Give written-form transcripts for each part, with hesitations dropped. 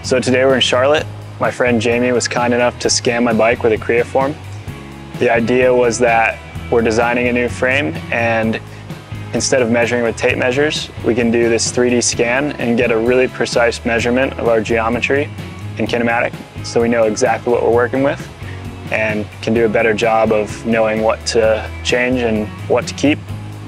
So today we're in Charlotte. My friend Jamie was kind enough to scan my bike with a creaform. The idea was that we're designing a new frame, and instead of measuring with tape measures, we can do this 3D scan and get a really precise measurement of our geometry and kinematic, so we know exactly what we're working with and can do a better job of knowing what to change and what to keep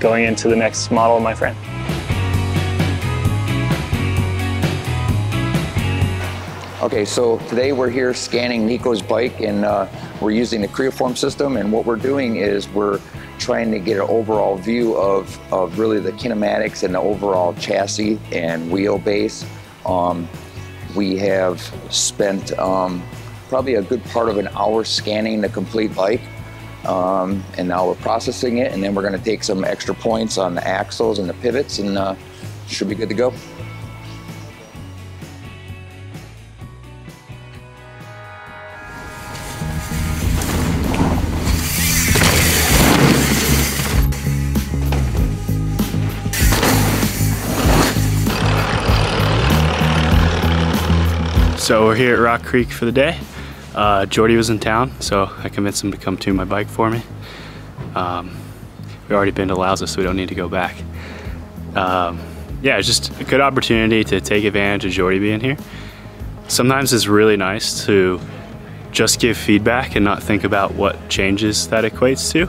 going into the next model of my frame. Okay, so today we're here scanning Neko's bike, and we're using the creaform system, and what we're doing is we're trying to get an overall view of really the kinematics and the overall chassis and wheelbase. We have spent probably a good part of an hour scanning the complete bike, and now we're processing it, and then we're going to take some extra points on the axles and the pivots, and should be good to go. So we're here at Rock Creek for the day. Jordi was in town, so I convinced him to come tune my bike for me. We've already been to Lousa, so we don't need to go back. Yeah, it's just a good opportunity to take advantage of Jordi being here. Sometimes it's really nice to just give feedback and not think about what changes that equates to.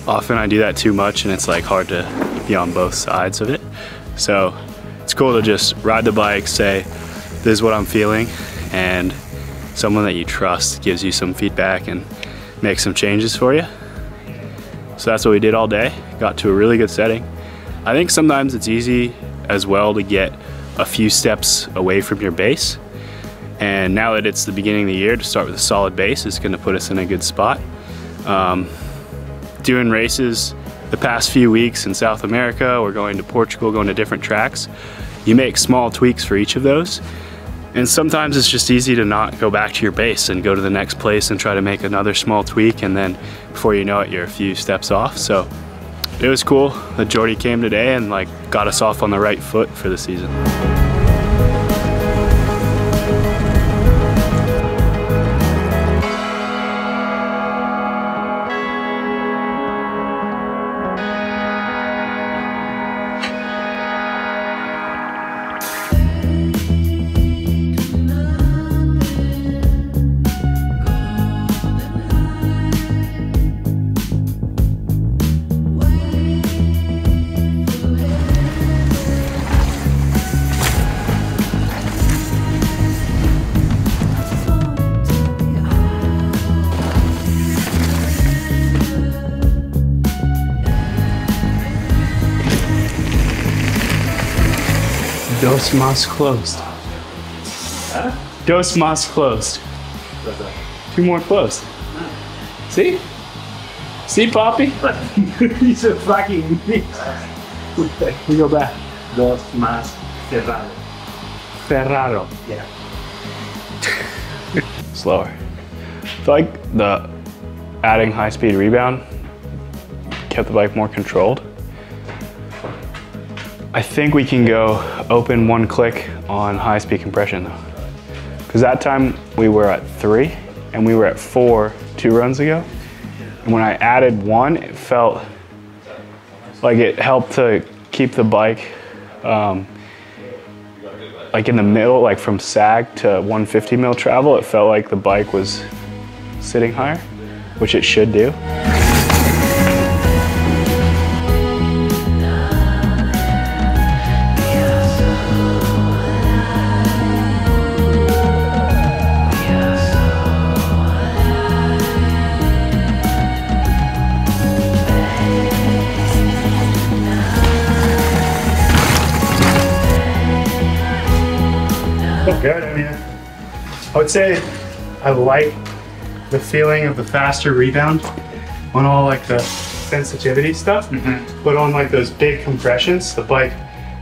Often I do that too much, and it's like hard to be on both sides of it. So it's cool to just ride the bike, say, this is what I'm feeling, and someone that you trust gives you some feedback and makes some changes for you. So that's what we did all day. Got to a really good setting. I think sometimes it's easy as well to get a few steps away from your base. And now that it's the beginning of the year, to start with a solid base is going to put us in a good spot. Doing races the past few weeks in South America, or going to Portugal, going to different tracks, you make small tweaks for each of those. And sometimes it's just easy to not go back to your base and go to the next place and try to make another small tweak, and then before you know it, you're a few steps off. So it was cool that Jordi came today and like got us off on the right foot for the season. Dos más closed. Huh? Dos más closed. Two more closed. See? See, Poppy? He's a fucking mix. We go back. Dos más cerrado. Ferraro. Yeah. Slower. I feel like the adding high-speed rebound kept the bike more controlled. I think we can go open one click on high-speed compression though. Because that time we were at 3 and we were at 4 2 runs ago. And when I added 1, it felt like it helped to keep the bike like in the middle, like from sag to 150 mil travel. It felt like the bike was sitting higher, which it should do. Good. I mean, I would say I like the feeling of the faster rebound on all like the sensitivity stuff, but on like those big compressions, the bike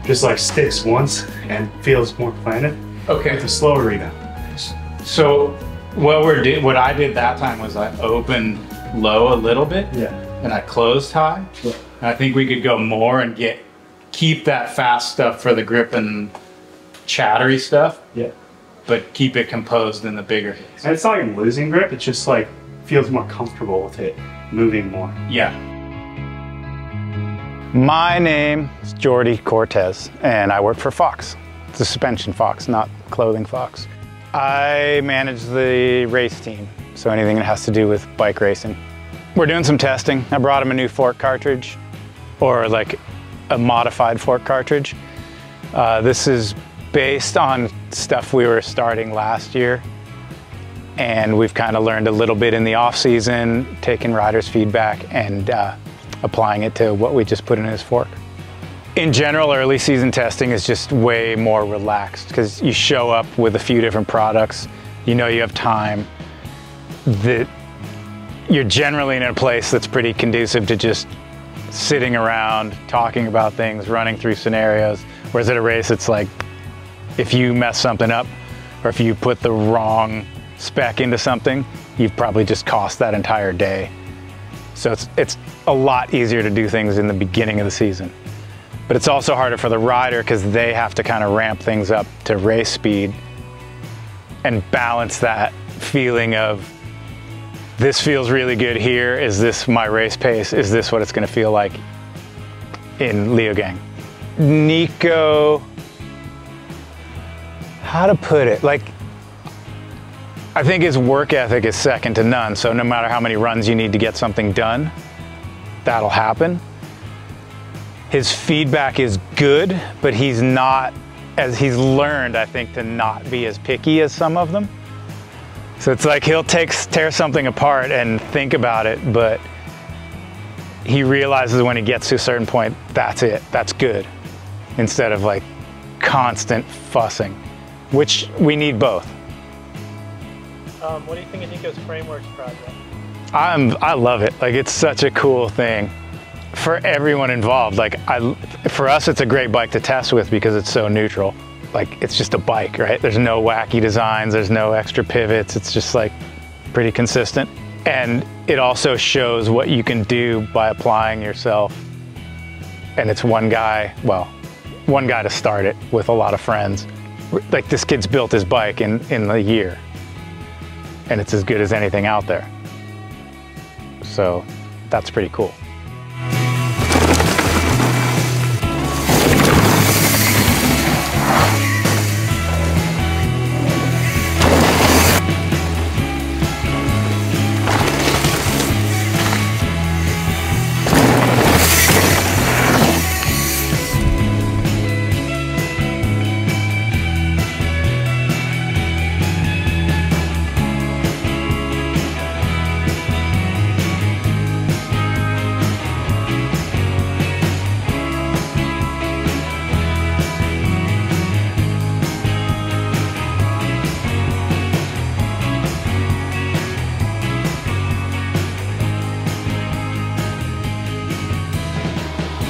just like sticks once and feels more planted. Okay. With a slower rebound. So what I did that time was I opened low a little bit, and I closed high. Yeah. And I think we could go more and keep that fast stuff for the grip and chattery stuff. Yeah. But keep it composed in the bigger hits. And it's not even losing grip, it just like feels more comfortable with it moving more. Yeah. My name is Jordi Cortes, and I work for Fox. It's a suspension Fox, not clothing Fox. I manage the race team, so anything that has to do with bike racing. We're doing some testing. I brought him a new fork cartridge, or like a modified fork cartridge. This is based on stuff we were starting last year, and we've kind of learned a little bit in the off season, taking riders' feedback and applying it to what we just put in his fork. In general, early season testing is just way more relaxed because you show up with a few different products, you know you have time, that you're generally in a place that's pretty conducive to just sitting around, talking about things, running through scenarios, whereas at a race it's like, if you mess something up or if you put the wrong spec into something, you've probably just cost that entire day. So it's a lot easier to do things in the beginning of the season. But it's also harder for the rider because they have to kind of ramp things up to race speed and balance that feeling of, this feels really good here, is this my race pace, is this what it's going to feel like in Leogang? Neko, how to put it, like, I think his work ethic is second to none, so no matter how many runs you need to get something done, that'll happen. His feedback is good, but he's not, as he's learned, I think, to not be as picky as some of them. So it's like he'll tear something apart and think about it, but he realizes when he gets to a certain point, that's it, that's good, instead of like constant fussing, which we need both. What do you think of Neko's Frameworks project? I love it. Like, it's such a cool thing for everyone involved. Like, for us, it's a great bike to test with because it's so neutral. Like, it's just a bike, right? There's no wacky designs, there's no extra pivots. It's just like pretty consistent. And it also shows what you can do by applying yourself. And it's one guy to start it with a lot of friends. Like, this kid's built his bike in a year, and it's as good as anything out there. So that's pretty cool.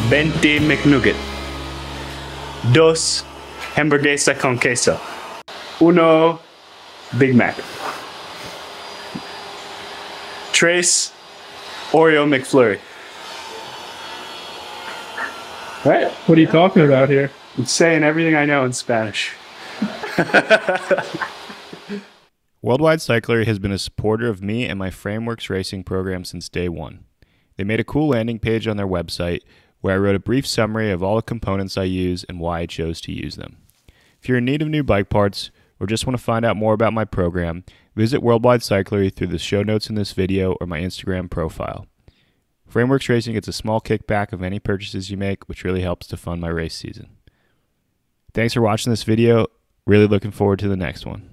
Venti McNugget. Dos hamburguesa con queso. Uno Big Mac. Tres Oreo McFlurry. Right. What are you talking about here? I'm saying everything I know in Spanish. Worldwide Cycler has been a supporter of me and my Frameworks racing program since day one. They made a cool landing page on their website where I wrote a brief summary of all the components I use and why I chose to use them. If you're in need of new bike parts or just want to find out more about my program, visit Worldwide Cyclery through the show notes in this video or my Instagram profile. Frameworks Racing gets a small kickback of any purchases you make, which really helps to fund my race season. Thanks for watching this video. Really looking forward to the next one.